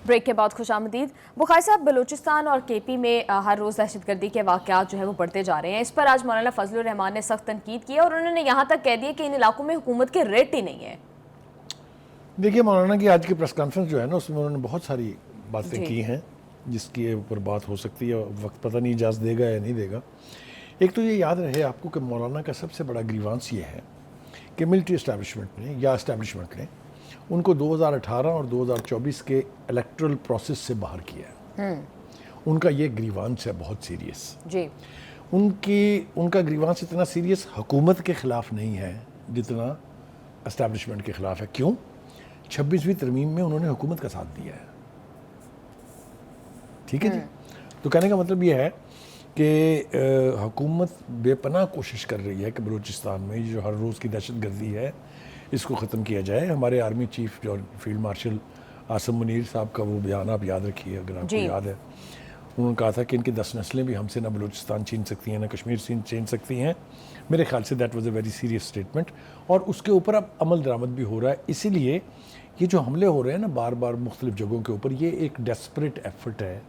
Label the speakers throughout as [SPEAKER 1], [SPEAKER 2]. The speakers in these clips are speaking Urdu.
[SPEAKER 1] بریک کے بعد خوش آمدید۔ بخاری صاحب، بلوچستان اور کے پی میں ہر روز دہشت گردی کے واقعات جو ہے وہ بڑھتے جا رہے ہیں۔ اس پر آج مولانا فضل الرحمان نے سخت تنقید کی اور انہوں نے یہاں تک کہہ دیا کہ ان علاقوں میں حکومت کے ریٹ ہی نہیں ہے۔
[SPEAKER 2] دیکھیے، مولانا کی آج کی پریس کانفرنس جو ہے نا، اس میں انہوں نے بہت ساری باتیں کی ہیں جس کی اوپر بات ہو سکتی ہے، وقت پتہ نہیں اجازت دے گا یا نہیں دے گا۔ ایک تو یہ یاد رہے آپ کو کہ مولانا کا سب سے بڑا گریوانس یہ ہے کہ ملٹری اسٹیبلشمنٹ نے یا اسٹیبلشمنٹ نے ان کو 2018 اور 2024 کے الیکٹرل پروسیس سے باہر کیا ہے۔ ان کا یہ گریوانس ہے بہت سیریس۔
[SPEAKER 1] جی،
[SPEAKER 2] ان کا گریوانس اتنا سیریس حکومت کے خلاف نہیں ہے جتنا اسٹیبلشمنٹ کے خلاف ہے۔ کیوں؟ 26ویں ترمیم میں انہوں نے حکومت کا ساتھ دیا ہے، ٹھیک ہے جی۔ تو کہنے کا مطلب یہ ہے کہ حکومت بے پناہ کوشش کر رہی ہے کہ بلوچستان میں جو ہر روز کی دہشت گردی ہے اس کو ختم کیا جائے۔ ہمارے آرمی چیف جو فیلڈ مارشل عاصم منیر صاحب کا وہ بیان آپ یاد رکھیے اگر آپ کو یاد ہے، انہوں نے کہا تھا کہ ان کی 10 نسلیں بھی ہم سے نہ بلوچستان چھین سکتی ہیں نہ کشمیر چھین سکتی ہیں۔ میرے خیال سے that was a very serious statement, اور اس کے اوپر اب عمل درآمد بھی ہو رہا ہے۔ اسی لیے یہ جو حملے ہو رہے ہیں نا بار بار مختلف جگہوں کے اوپر، یہ ایک ڈیسپریٹ ایفرٹ ہے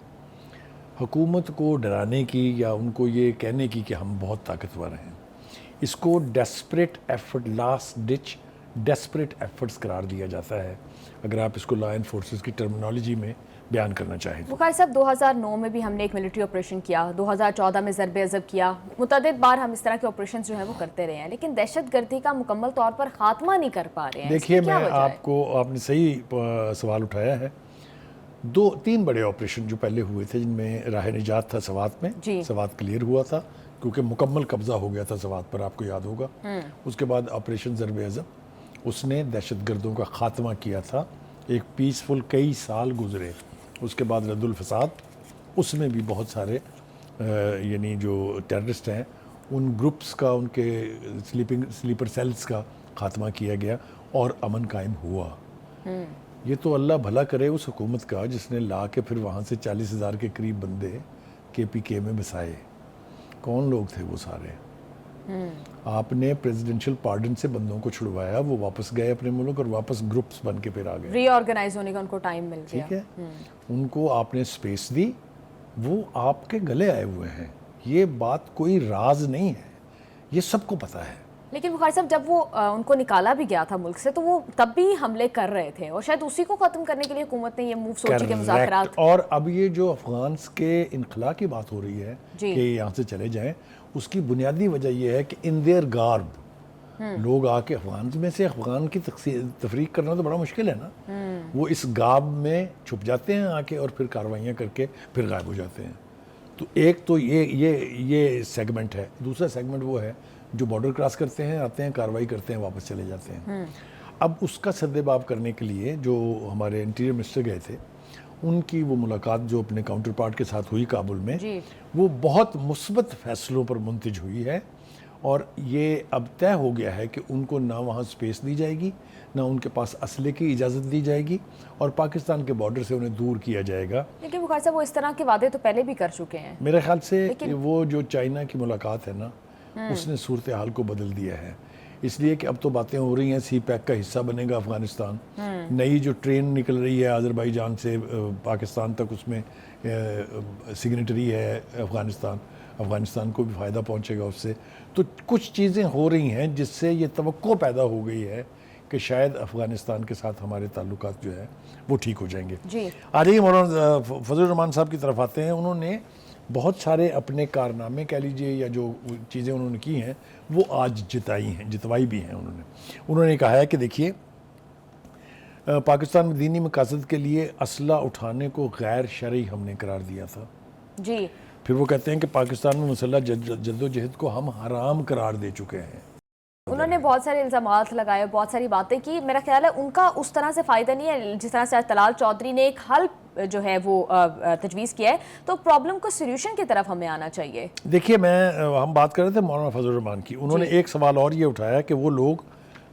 [SPEAKER 2] حکومت کو ڈرانے کی یا ان کو یہ کہنے کی کہ ہم بہت طاقتور ہیں۔ اس کو desperate effort, last Dutch desperate efforts قرار دیا جاتا ہے اگر آپ اس کو لا اینڈ فورسز کی ٹرمینالوجی میں بیان کرنا چاہیں تو۔
[SPEAKER 1] بخاری صاحب، 2009 میں بھی ہم نے ایک ملٹری آپریشن کیا، 2014 میں ضرب عضب کیا، متعدد بار ہم اس طرح کے آپریشن جو ہیں وہ کرتے رہے ہیں، لیکن دہشت گردی کا مکمل طور پر خاتمہ نہیں کر پا رہے ہیں۔
[SPEAKER 2] دیکھیے، میں آپ نے صحیح سوال اٹھایا ہے۔ 2-3 بڑے آپریشن جو پہلے ہوئے تھے جن میں راہ نجات تھا سوات میں، سوات کلیئر ہوا تھا کیونکہ مکمل قبضہ ہو گیا تھا سوات پر، آپ کو یاد ہوگا۔ اس کے بعد آپریشن ضرب عضب، اس نے دہشت گردوں کا خاتمہ کیا تھا، ایک پیسفل، کئی سال گزرے۔ اس کے بعد رد الفساد، اس میں بھی بہت سارے یعنی جو ٹیررسٹ ہیں ان گروپس کا، ان کے سلیپر سیلز کا خاتمہ کیا گیا اور امن قائم ہوا۔ یہ تو اللہ بھلا کرے اس حکومت کا جس نے لا کے پھر وہاں سے 40,000 کے قریب بندے کے پی کے میں بسائے۔ کون لوگ تھے وہ سارے؟ آپ نے پریزیڈنشل پارڈن سے بندوں کو چھڑوایا، وہ واپس گئے اپنے ملک اور واپس گروپس بن کے پھر آ گئے،
[SPEAKER 1] ری آرگنائز ہونے کا ان کو ٹائم مل گیا،
[SPEAKER 2] ٹھیک ہے۔ ان کو آپ نے سپیس دی، وہ آپ کے گلے آئے ہوئے ہیں۔ یہ بات کوئی راز نہیں ہے، یہ سب کو پتہ ہے۔
[SPEAKER 1] لیکن بخاری صاحب، جب وہ ان کو نکالا بھی گیا تھا ملک سے تو وہ تب بھی حملے کر رہے تھے، اور شاید اسی کو ختم کرنے کے لیے حکومت نے یہ موو سوچی کہ مذاکرات۔
[SPEAKER 2] اور اب یہ جو افغانس کے انخلا کی بات ہو رہی ہے کہ یہاں سے چلے جائیں، اس کی بنیادی وجہ یہ ہے کہ ان دیئر گارب لوگ آ کے افغان میں سے افغان کی تفریق کرنا تو بڑا مشکل ہے نا۔ وہ اس گاب میں چھپ جاتے ہیں آ کے اور پھر کاروائیاں کر کے پھر غائب ہو جاتے ہیں۔ تو ایک تو یہ سیگمنٹ ہے۔ دوسرا سیگمنٹ وہ ہے جو بارڈر کراس کرتے ہیں، آتے ہیں، کارروائی کرتے ہیں، واپس چلے جاتے ہیں۔ اب اس کا سدباب کرنے کے لیے جو ہمارے انٹیریئر منسٹر گئے تھے، ان کی وہ ملاقات جو اپنے کاؤنٹر پارٹ کے ساتھ ہوئی کابل میں، وہ بہت مثبت فیصلوں پر منتج ہوئی ہے، اور یہ اب طے ہو گیا ہے کہ ان کو نہ وہاں سپیس دی جائے گی، نہ ان کے پاس اسلحے کی اجازت دی جائے گی، اور پاکستان کے بارڈر سے انہیں دور کیا جائے گا۔
[SPEAKER 1] لیکن بخاری صاحب، وہ اس طرح کے وعدے تو پہلے بھی کر چکے ہیں۔
[SPEAKER 2] میرے خیال سے وہ جو چائنا کی ملاقات ہے نا، اس نے صورتحال کو بدل دیا ہے، اس لیے کہ اب تو باتیں ہو رہی ہیں سی پیک کا حصہ بنے گا افغانستان۔ نئی جو ٹرین نکل رہی ہے آذربائیجان سے پاکستان تک، اس میں سگنیٹری ہے افغانستان کو بھی فائدہ پہنچے گا اس سے۔ تو کچھ چیزیں ہو رہی ہیں جس سے یہ توقع پیدا ہو گئی ہے کہ شاید افغانستان کے ساتھ ہمارے تعلقات جو ہے وہ ٹھیک ہو جائیں گے۔ آ جائیے مولانا فضل الرحمان صاحب کی طرف آتے ہیں۔ انہوں نے بہت سارے اپنے کارنامے کہہ لیجئے یا جو چیزیں انہوں نے کی ہیں وہ آج جتوائی بھی ہیں۔ انہوں نے کہا ہے کہ دیکھیے، پاکستان میں دینی مقاصد کے لیے اسلحہ اٹھانے کو غیر شرعی ہم نے قرار دیا تھا۔ پھر وہ کہتے ہیں کہ پاکستان میں مسلح جدوجہد کو ہم حرام قرار دے چکے ہیں۔
[SPEAKER 1] انہوں نے بہت سارے الزامات لگائے، بہت ساری باتیں کی۔ میرا خیال ہے ان کا اس طرح سے فائدہ نہیں ہے جس طرح سے آج طلال چودھری نے ایک حل جو ہے وہ تجویز کیا ہے، تو پرابلم کو سولوشن کی طرف ہمیں آنا چاہیے۔
[SPEAKER 2] دیکھیے، ہم بات کر رہے تھے مولانا فضل الرحمان کی، انہوں نے ایک سوال اور یہ اٹھایا کہ وہ لوگ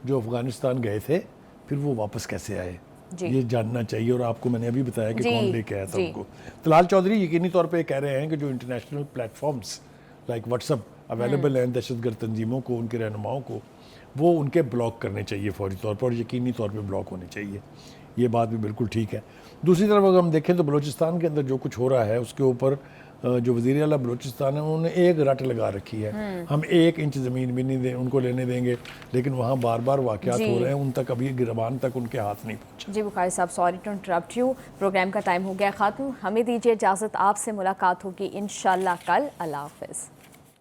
[SPEAKER 2] جو افغانستان گئے تھے پھر وہ واپس کیسے آئے، یہ جاننا چاہیے، اور آپ کو میں نے ابھی بتایا کہ کون لے کے آیا تھا ان کو۔ طلال چودھری یقینی طور پہ کہہ رہے ہیں کہ جو international platforms like WhatsApp available ہیں دہشت گرد تنظیموں کو، ان کے رہنماؤں کو، وہ ان کے بلاک کرنے چاہیے فوری طور پر، اور یقینی طور پہ بلاک ہونے چاہیے. یہ بات بھی بالکل ٹھیک ہے. دوسری طرف اگر ہم دیکھیں تو بلوچستان کے اندر جو کچھ ہو رہا ہے اس کے اوپر جو وزیر اعلیٰ بلوچستان ہے انہوں نے ایک رٹ لگا رکھی ہے. ہم 1 انچ زمین بھی نہیں ان کو لینے دیں گے، لیکن وہاں بار بار واقعات ہو رہے ہیں، ان تک ابھی گربان تک ان کے ہاتھ نہیں پہنچا.
[SPEAKER 1] جی بخاری صاحب، sorry to interrupt you, programme کا ٹائم ہو گیا ختم. ہمیں دیجیے اجازت، آپ سے ملاقات ہوگی انشاءاللہ کل. اللہ حافظ.